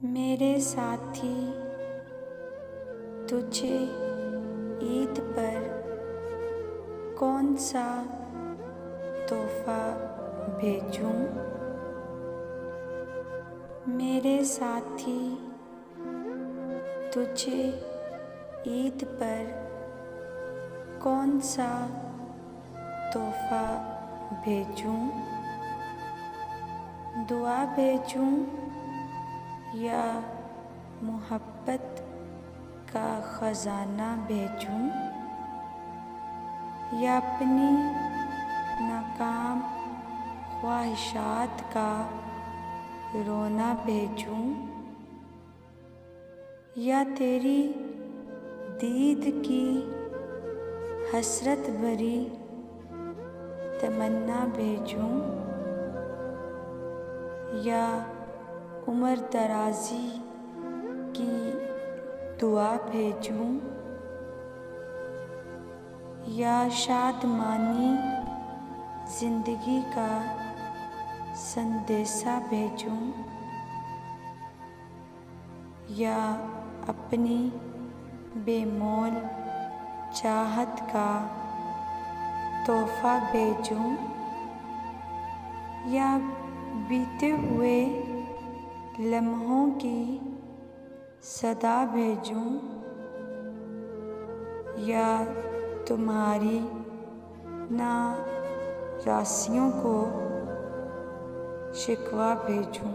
मेरे साथी, तुझे ईद पर कौन सा तोहफ़ा भेजूं? मेरे साथी, तुझे ईद पर कौन सा तोहफ़ा भेजूं? दुआ भेजूं या मोहब्बत का ख़ज़ाना भेजूं, या अपनी नाकाम ख्वाहिशात का रोना भेजूं, या तेरी दीद की हसरत भरी तमन्ना भेजूं, या उम्र दराज़ी की दुआ भेजूं, या शादमानी ज़िंदगी का संदेशा भेजूं, या अपनी बेमोल चाहत का तोहफ़ा भेजूं, या बीते हुए लम्हों की सदा भेजूं, या तुम्हारी नाराज़ियों को शिकवा भेजूं।